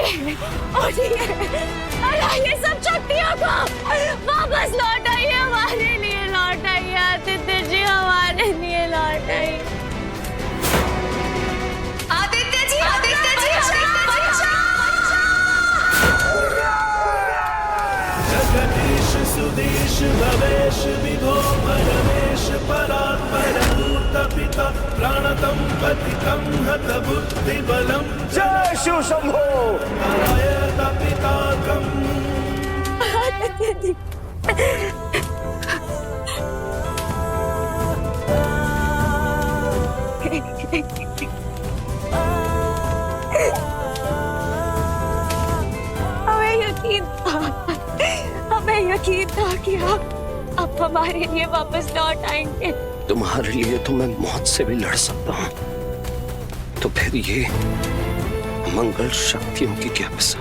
उठिए, हराइए सब शक्तियों को, वापस लौट आइए हमारे लिए, लौट आइए आदित्य जी, हमारे लिए लौट आइए। आदित्य जी, आदित्य जी, जगदीश सुदेश भवेश विभो परमेश परात्पर भूत पिता प्राणतम पतितम हत बुद्धि बलम जय शिव शंभो। नारायण पिताकम। आदित्य जी, हमें यकीन था कि आप अब हमारे लिए वापस लौट आएंगे। तुम्हारे लिए तो मैं मौत से भी लड़ सकता हूँ, तो फिर ये मंगल शक्तियों की क्या पिसा।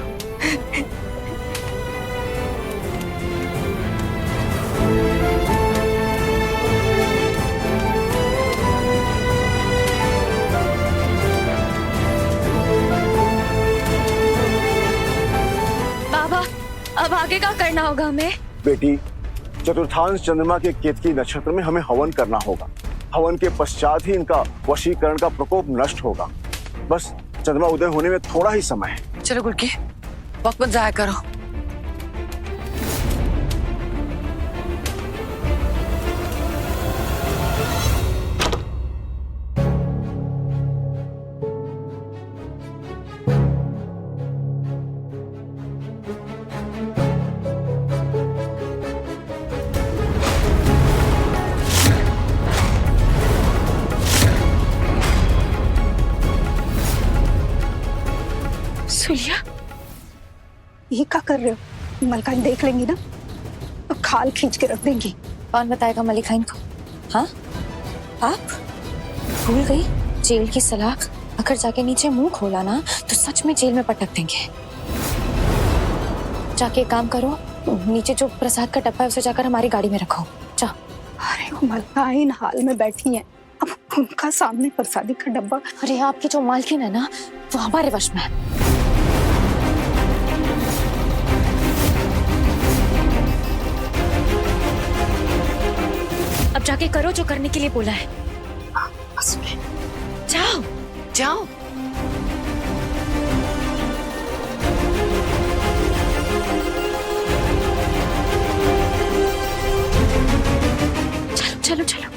बाबा, अब आगे क्या करना होगा हमें? बेटी, चतुर्थांश चंद्रमा के केतकी नक्षत्र में हमें हवन करना होगा। हवन के पश्चात ही इनका वशीकरण का प्रकोप नष्ट होगा। बस चंद्रमा उदय होने में थोड़ा ही समय है। चलो गुड़की, वक्त मत जाया करो। सुलिया, ये क्या कर रहे हो? मलकाइन देख लेंगी ना तो खाल खींच के रख देंगी। कौन बताएगा मलिकाइन को? हाँ, आप भूल गई जेल की सलाख? अगर जाके नीचे मुंह खोला ना तो सच में जेल में पटक देंगे। जाके एक काम करो, नीचे जो प्रसाद का डब्बा है उसे जाकर हमारी गाड़ी में रखो। जाओ। अरे वो मलकाइन हाल में बैठी हैं, अब उनका सामने प्रसादी का डब्बा। अरे आपकी जो मालकिन है ना वो हमारे वश में है। अब जाके करो जो करने के लिए बोला है। जाओ जाओ। चलो चलो चलो।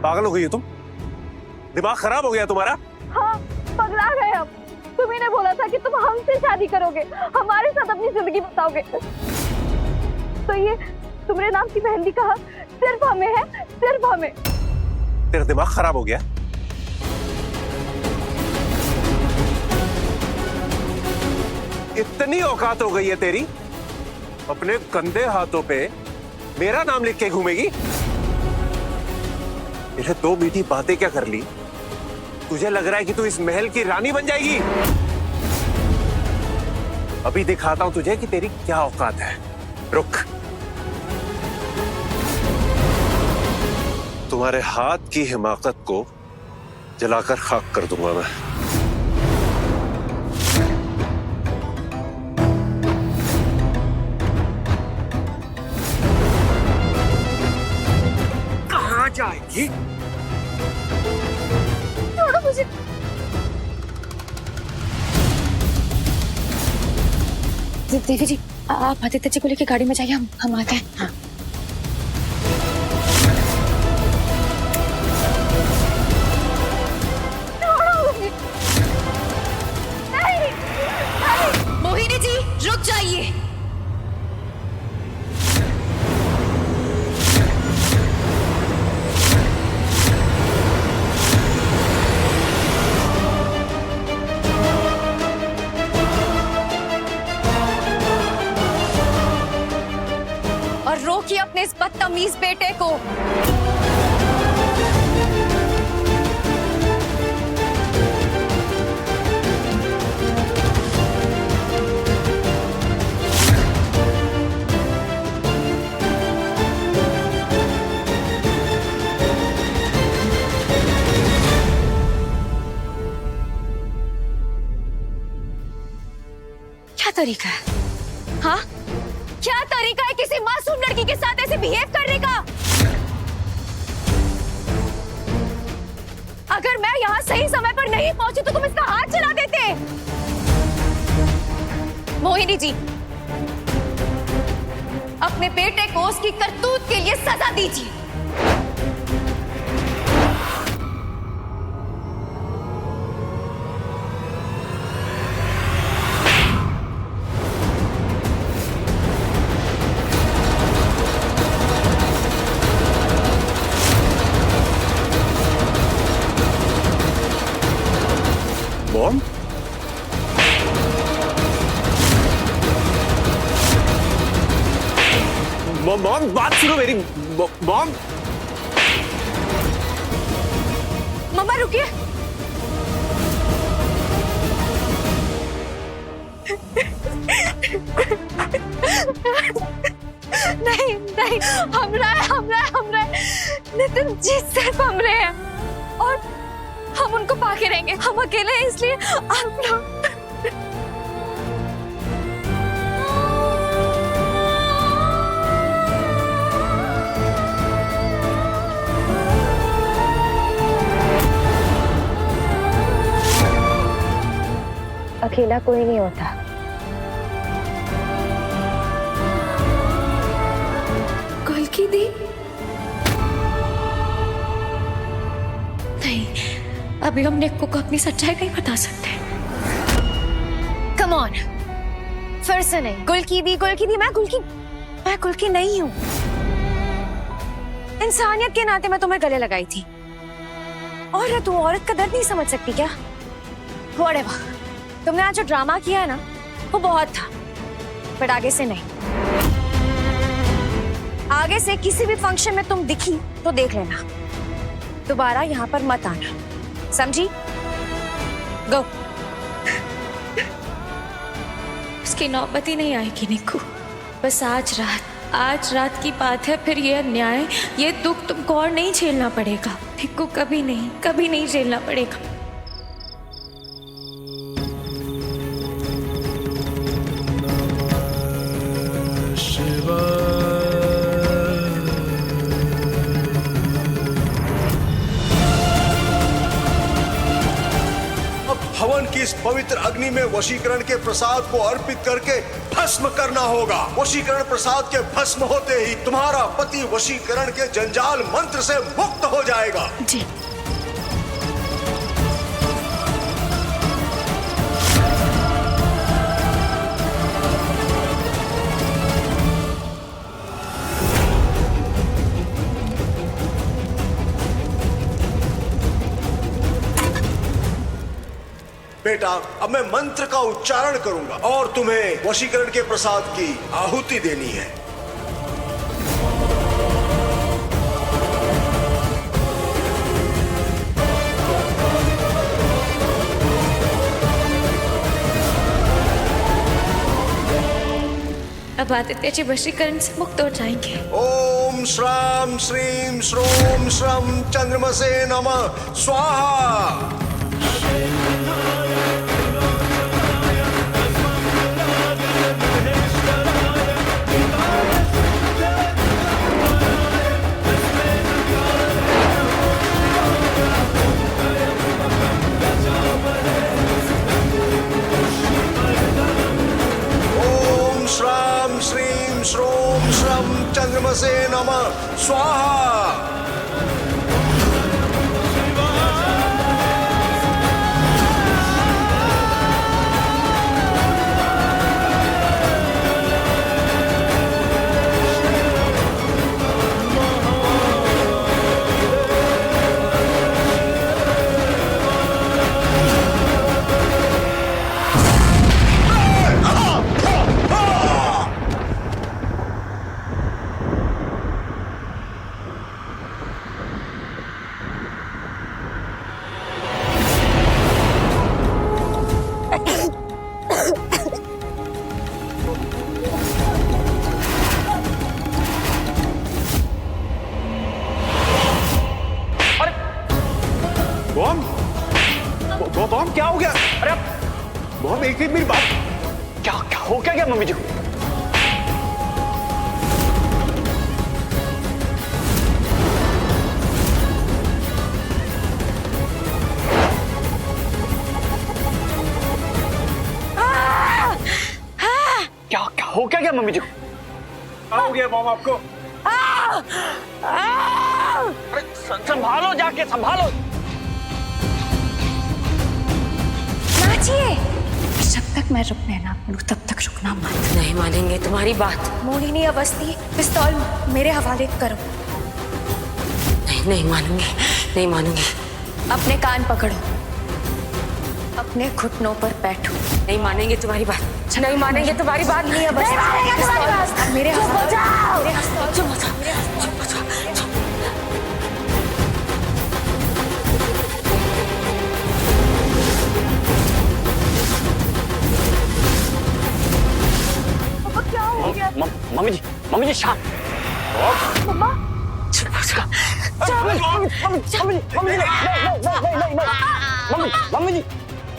पागल हो गई हो तुम? दिमाग खराब हो गया तुम्हारा? हाँ, पगला गए हम। तुम्ही ने बोला था कि तुम हमसे शादी करोगे, हमारे साथ अपनी जिंदगी बताओगे। तो ये तुम्हारे नाम की मेहंदी कहा सिर्फ हमें है, सिर्फ हमें। तेरा दिमाग खराब हो गया? इतनी औकात हो गई है तेरी, अपने गंदे हाथों पे मेरा नाम लिख के घूमेगी? तेरे दो मीठी बातें क्या कर ली? तुझे लग रहा है कि तू इस महल की रानी बन जाएगी? अभी दिखाता हूं तुझे कि तेरी क्या औकात है। रुक, तुम्हारे हाथ की हिमाकत को जलाकर खाक कर दूंगा मैं। कहाँ जाएगी? छोड़ो मुझे। देवी जी, आप आदित्य जी को लेकर गाड़ी में जाइए, हम आते हैं। हाँ। मोहिनी जी, रुक जाइए। और रोकिए अपने इस बदतमीज बेटे को। क्या तरीका है? हाँ, क्या तरीका है किसी मासूम लड़की के साथ ऐसे बिहेव करने का? अगर मैं यहाँ सही समय पर नहीं पहुंची तो तुम इसका हाथ चला देते। मोहिनी जी, अपने बेटे को उसकी करतूत के लिए सजा दीजिए। बॉम, मॉम बात सुनो मेरी। मॉम, मम्मा रुकिए। नहीं नहीं, हम रहे नितिन जी सिर्फ हम रहे हैं और हम उनको पाके रहेंगे। हम अकेले हैं इसलिए आप लोग। अकेला कोई नहीं होता। गोलकी दी नहीं, अभी हम निक्कू को अपनी सच्चाई नहीं बता सकते। कम ऑन, फिर से नहीं। गुलकी दी मैं गुलकी नहीं हूँ। इंसानियत के नाते मैं तुम्हें गले लगाई थी। और तू औरत का दर्द नहीं समझ सकती क्या? Whatever. तुमने आज जो ड्रामा किया है ना, वो बहुत था, बट आगे से नहीं। आगे से किसी भी फंक्शन में तुम दिखी तो देख लेना, दोबारा यहाँ पर मत आना, समझी? गो। उसकी नौबत ही नहीं आएगी निक्कू। बस आज रात की बात है। फिर ये अन्याय, ये दुख तुमको और नहीं झेलना पड़ेगा निक्कू। कभी नहीं झेलना पड़ेगा। हवन की इस पवित्र अग्नि में वशीकरण के प्रसाद को अर्पित करके भस्म करना होगा। वशीकरण प्रसाद के भस्म होते ही तुम्हारा पति वशीकरण के जंजाल मंत्र से मुक्त हो जाएगा। जी। बेटा, अब मैं मंत्र का उच्चारण करूंगा और तुम्हें वशीकरण के प्रसाद की आहुति देनी है। अब आदित्य जी वशीकरण से मुक्त हो जाएंगे। ओम श्राम श्रीम श्रोम श्रम चंद्रमसे नमः स्वाहा। श्रोम श्रम चंद्रमसे नमः स्वाहा। बॉम क्या हो गया? अरे बॉम, एक मिनट मेरी बात। क्या क्या हो क्या मम्मी जी को? क्या क्या हो क्या मम्मी जी को? क्या हो गया मॉम आपको? अरे संभालो, जाके संभालो। नाचिए, जब तक मैं रुकने ना बोलूं तब तक रुकना मत। नहीं मानेंगे तुम्हारी बात। मोहिनी अवस्थी, पिस्तौल मेरे हवाले करो। नहीं नहीं मानूंगी, नहीं मानूंगी। अपने कान पकड़ो, अपने घुटनों पर बैठो। नहीं मानेंगे तुम्हारी बात, नहीं मानेंगे तुम्हारी बात। नहीं अवस्थी, मेरे हवाले, मेरे हवाले। चुप हो जाओ, चुप हो जाओ, चुप। पापा क्या हो गया? मम्मी जी शांत। मम्मा चुप हो जाओ। मम्मी जी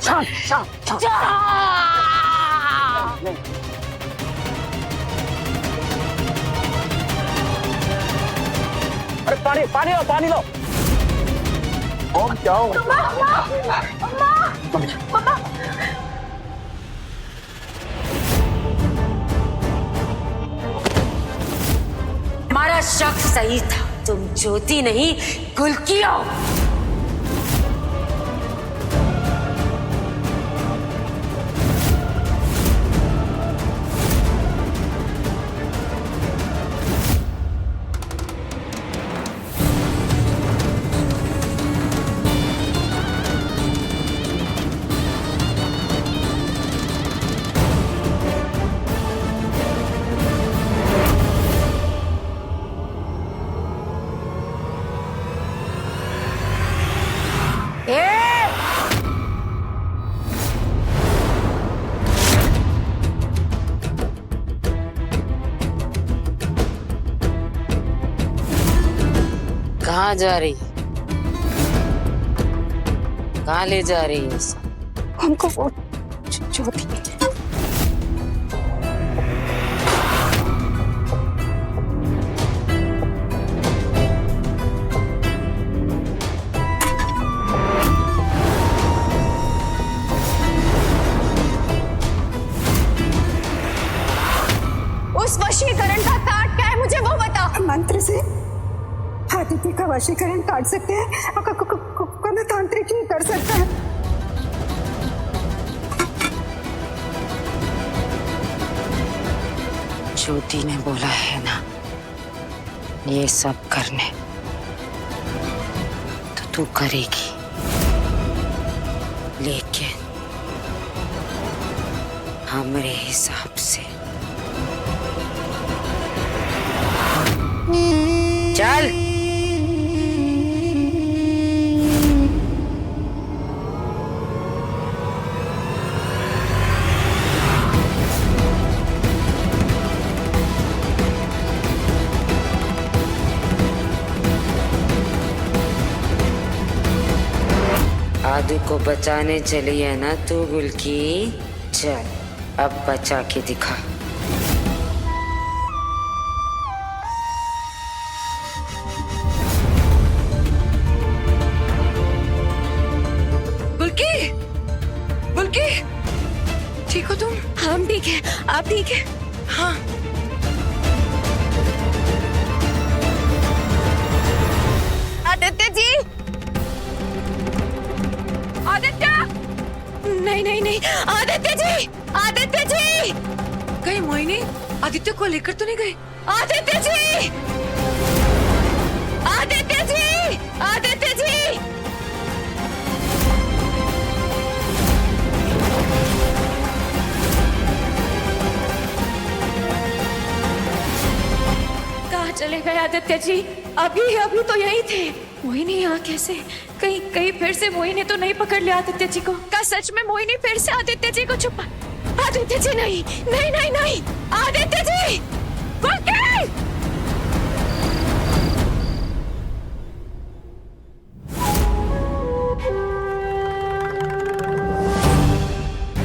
शांत शांत शांत। अरे पानी पानी लो, पानी लो। क्या हो? मम्मी जी हमारा शक सही था, तुम ज्योति नहीं गुलकी हो। कहाँ जा रही है? कहाँ ले जा रही है? हमको वो ज्योति उस वशीकरण का ताट क्या है, मुझे वो बता। मंत्र से आदित्य का वशीकरण काट सकते हैं, कोई तांत्रिक ही कर सकता है। ज्योति ने बोला है ना ये सब करने, तो तू करेगी, लेकिन हमरे हिसाब से। चल। आदू को बचाने चली है ना तू गुलकी? चल अब बचा के दिखा। गुलकी, गुलकी, ठीक हो तुम? हम ठीक है, आप ठीक है? हाँ। आदित्य जी, आदित्य, नहीं नहीं नहीं, आदित्य जी, आदित्य जी। कहीं मोहिनी आदित्य को लेकर तो नहीं गई? आदित्य जी, आदित्य जी, आदित्य जी। कहाँ चले गए आदित्य जी? अभी अभी तो यही थे। मोहिनी यहाँ कैसे? कहीं कहीं फिर से मोहिनी तो नहीं पकड़ लिया आदित्य जी को? क्या सच में मोहिनी फिर से आदित्य जी को छुपा? आदित्य जी नहीं, नहीं नहीं नहीं, आदित्य जी, गुलकी!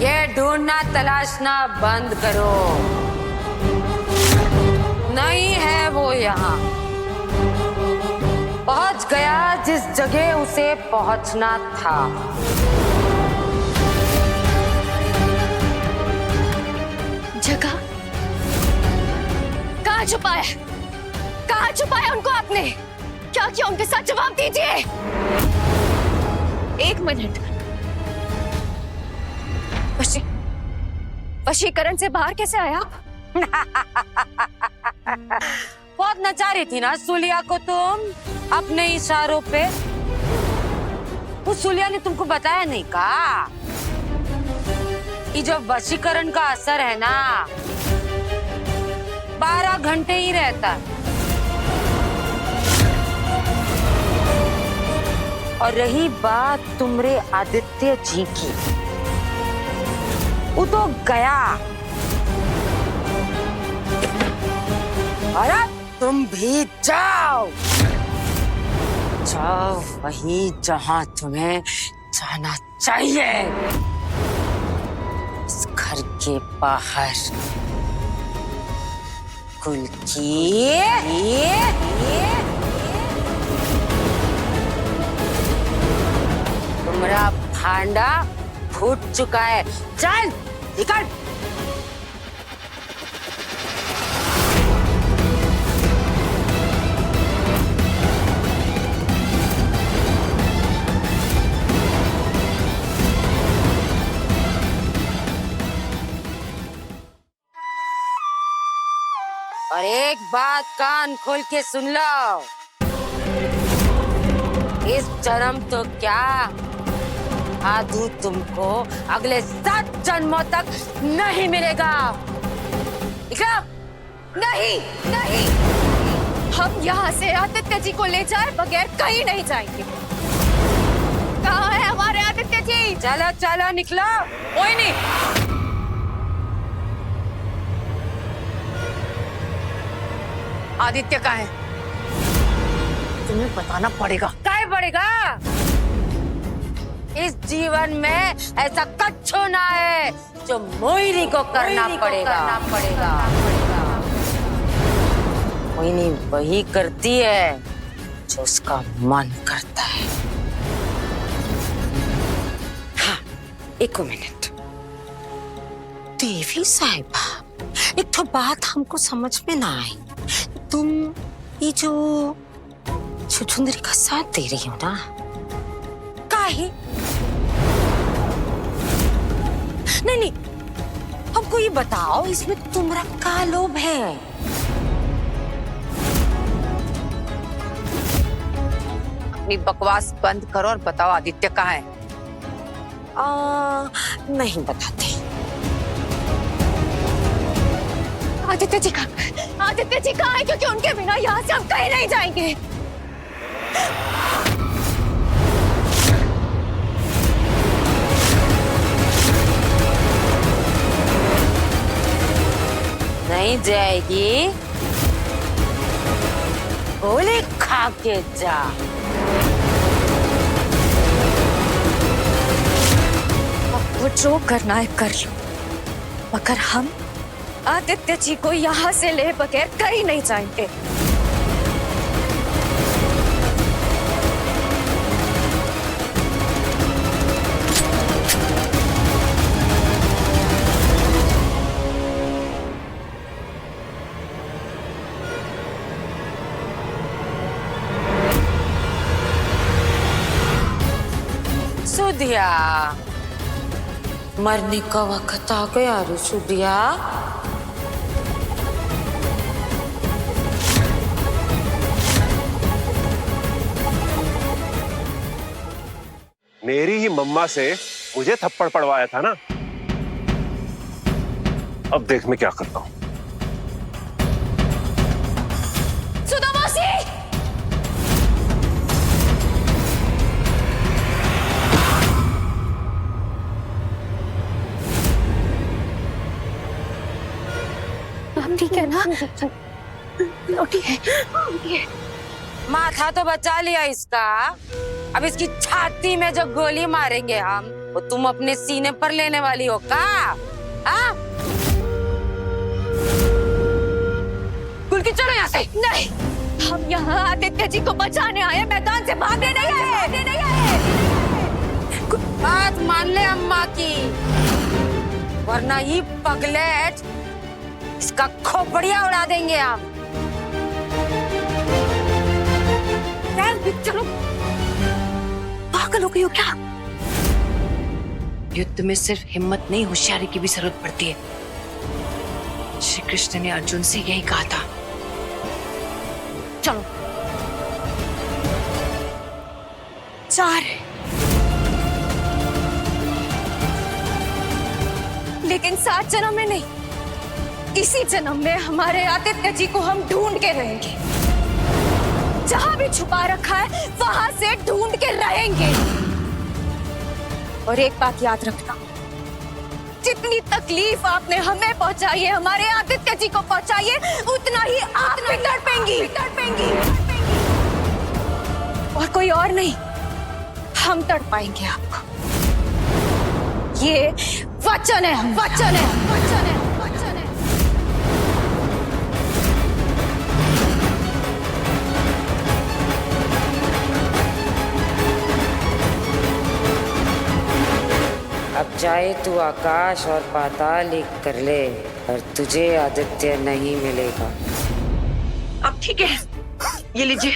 ये ढूंढना तलाशना बंद करो। नहीं है वो यहाँ। पहुंच गया जिस जगह उसे पहुंचना था। जगह कहाँ छुपाया? कहाँ छुपाया उनको आपने? क्या किया उनके साथ? जवाब दीजिए। एक मिनट। वशीकरण से बाहर कैसे आया? बहुत नचा रही थी ना सुलिया को तुम अपने इशारों पे। उस सुलिया ने तुमको बताया नहीं का कि जो वशीकरण का असर है ना 12 घंटे ही रहता है। और रही बात तुमरे आदित्य जी की, वो तो गया। और अब तुम भी जाओ, जाओ वहीं जहां तुम्हें जाना चाहिए। इस घर के बाहर कुल की तुम्हारा भांडा फूट चुका है। चल निकल। और एक बात कान खोल के सुन लो, इस जन्म तो क्या आदू तुमको अगले 7 जन्मों तक नहीं मिलेगा। नहीं नहीं, हम यहाँ से आदित्य जी को ले जाए बगैर कहीं नहीं जाएंगे। कहाँ है हमारे आदित्य जी? चलो चलो निकलो। कोई नहीं। आदित्य कहाँ है? तुम्हें बताना पड़ेगा। क्या पड़ेगा? इस जीवन में ऐसा कच्छो ना है जो मोहिनी को करना पड़ेगा। मोहिनी वही करती है जो उसका मन करता है। हाँ, एक मिनट। देवी साहिबा, एक तो बात हमको समझ में ना आई। तुम ये जो छुछुंदरी का साथ दे रही हो ना, काहे? नहीं, हमको ये बताओ, इसमें तुम्हारा क्या लोभ है? अपनी बकवास बंद करो और बताओ आदित्य कहाँ है? नहीं बताते। आदित्य जी कहाँ है? क्योंकि उनके बिना यहाँ से हम कहीं नहीं जाएंगे। नहीं जाएगी? गोली खा के जा। वो जो करना है कर लो, मगर हम आदित्य जी को यहाँ से ले बगैर कहीं नहीं जाएंगे। सुधिया, मरने का वक्त आ गया रे सुधिया। मेरी ही मम्मा से मुझे थप्पड़ पड़वाया था ना, अब देख मैं क्या करता हूँ। सुधा मौसी! ठीक है ना? ठीक है। माथा तो बचा लिया इसका। अब इसकी छाती में जो गोली मारेंगे हम, वो तुम अपने सीने पर लेने वाली हो का? हाँ? कुलकी चलो यहाँ से। नहीं, हम यहाँ आदित्य जी को बचाने आए, मैदान से भागने नहीं आए। बात मान ले अम्मा की, वरना ये पगलेट इसका खोपड़िया उड़ा देंगे हम। चलो, पागल हो गई हो क्या? युद्ध में सिर्फ हिम्मत नहीं, होशियारी की भी जरूरत पड़ती है। श्री कृष्ण ने अर्जुन से यही कहा था। चलो, 4 लेकिन 7 जन्म में नहीं, इसी जन्म में हमारे आदित्य जी को हम ढूंढ के रहेंगे। जहां भी छुपा रखा है वहां से ढूंढ के रहेंगे। और एक बात याद रखना, जितनी तकलीफ आपने हमें पहुंचाई है, हमारे आदित्य जी को पहुंचाई है, उतना ही आप भी तड़पेंगी। और कोई और नहीं, हम तड़पाएंगे आपको। ये वचन है, वचन है। अब चाहे तू आकाश और पाताल एक कर ले, पर तुझे आदित्य नहीं मिलेगा। अब ठीक है, ये लीजिए।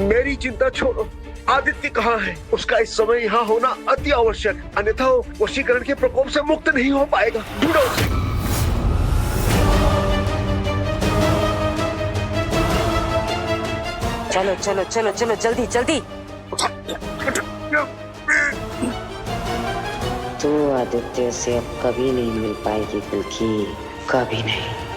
मेरी चिंता छोड़ो, आदित्य कहाँ है? उसका इस समय यहाँ होना अति आवश्यक, अन्यथा वो वशीकरण के प्रकोप से मुक्त नहीं हो पाएगा। ढूंढो उसे। चलो चलो चलो चलो, जल्दी जल्दी। तू आदित्य से अब कभी नहीं मिल पाएगी कुलकी, कभी नहीं।